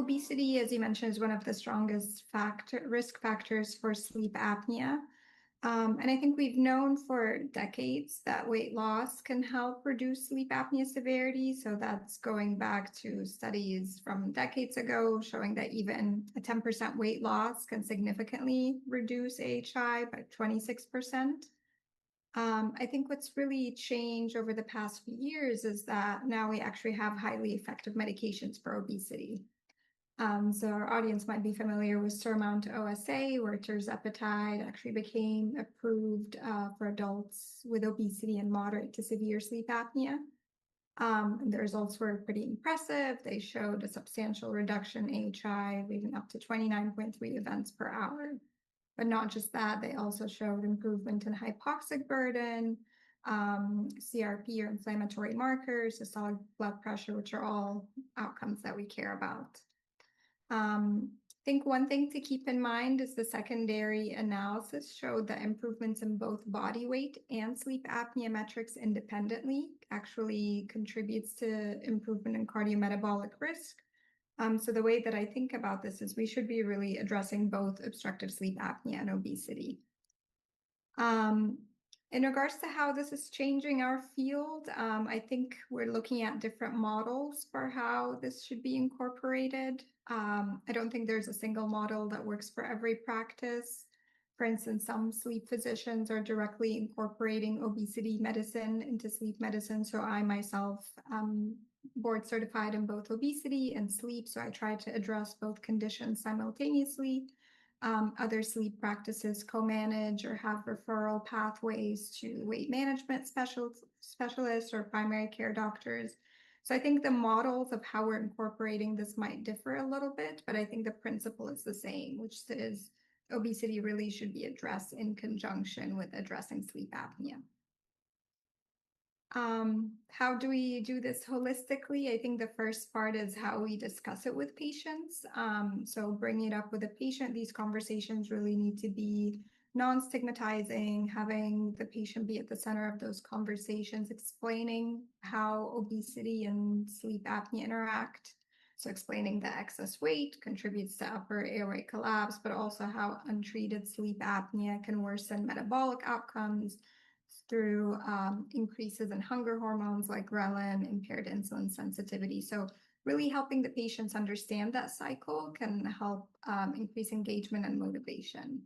obesity, as you mentioned, is one of the strongest risk factors for sleep apnea. And I think we've known for decades that weight loss can help reduce sleep apnea severity. So that's going back to studies from decades ago showing that even a 10% weight loss can significantly reduce AHI by 26%. I think what's really changed over the past few years is that now we actually have highly effective medications for obesity. So our audience might be familiar with SURMOUNT-OSA, where tirzepatide actually became approved for adults with obesity and moderate to severe sleep apnea. And the results were pretty impressive. They showed a substantial reduction in AHI, leading up to 29.3 events per hour. But not just that, they also showed improvement in hypoxic burden, CRP or inflammatory markers, systolic blood pressure, which are all outcomes that we care about. I think one thing to keep in mind is the secondary analysis showed that improvements in both body weight and sleep apnea metrics independently actually contributes to improvement in cardiometabolic risk. So the way that I think about this is we should be really addressing both obstructive sleep apnea and obesity. In regards to how this is changing our field, I think we're looking at different models for how this should be incorporated. I don't think there's a single model that works for every practice. For instance, some sleep physicians are directly incorporating obesity medicine into sleep medicine. So I myself board certified in both obesity and sleep. So I try to address both conditions simultaneously. Other sleep practices co-manage or have referral pathways to weight management specialists or primary care doctors. So I think the models of how we're incorporating this might differ a little bit, but I think the principle is the same, which is obesity really should be addressed in conjunction with addressing sleep apnea. How do we do this holistically? I think the first part is how we discuss it with patients. So bringing it up with a patient, these conversations really need to be non-stigmatizing, having the patient be at the center of those conversations, explaining how obesity and sleep apnea interact. So explaining that excess weight contributes to upper airway collapse, but also how untreated sleep apnea can worsen metabolic outcomes through increases in hunger hormones like ghrelin, impaired insulin sensitivity. So really helping the patients understand that cycle can help increase engagement and motivation.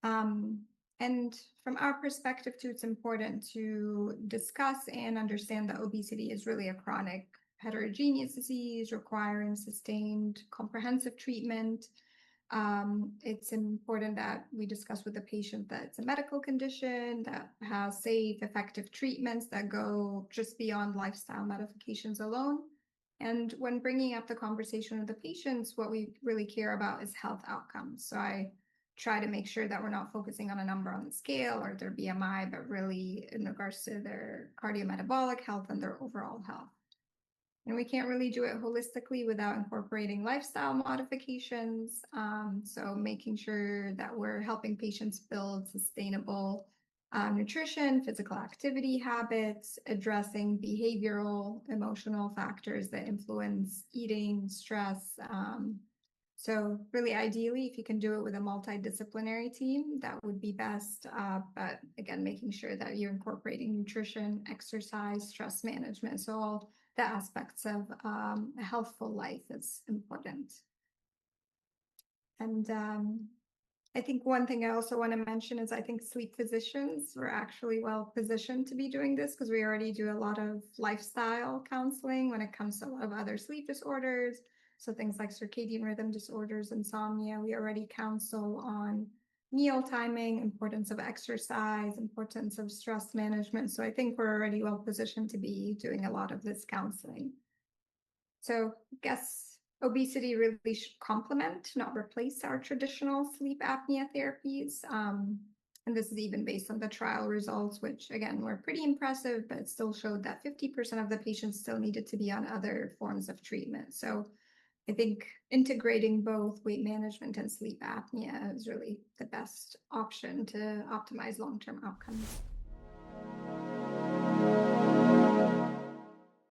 And from our perspective too, it's important to discuss and understand that obesity is really a chronic heterogeneous disease requiring sustained comprehensive treatment. It's important that we discuss with the patient that it's a medical condition that has safe, effective treatments that go just beyond lifestyle modifications alone. And when bringing up the conversation with the patients, what we really care about is health outcomes. So I try to make sure that we're not focusing on a number on the scale or their BMI, but really in regards to their cardiometabolic health and their overall health. And we can't really do it holistically without incorporating lifestyle modifications. So making sure that we're helping patients build sustainable nutrition, physical activity habits, addressing behavioral, emotional factors that influence eating, stress. So really ideally, if you can do it with a multidisciplinary team, that would be best. But again, making sure that you're incorporating nutrition, exercise, stress management. So all the aspects of a healthful life is important. And I think one thing I also want to mention is I think sleep physicians were actually well positioned to be doing this because we already do a lot of lifestyle counseling when it comes to a lot of other sleep disorders. So things like circadian rhythm disorders, insomnia, we already counsel on meal timing, importance of exercise, importance of stress management. So I think we're already well positioned to be doing a lot of this counseling. So I guess obesity really should complement, not replace our traditional sleep apnea therapies. And this is even based on the trial results, which again, were pretty impressive, but it still showed that 50% of the patients still needed to be on other forms of treatment. So I think integrating both weight management and sleep apnea is really the best option to optimize long-term outcomes.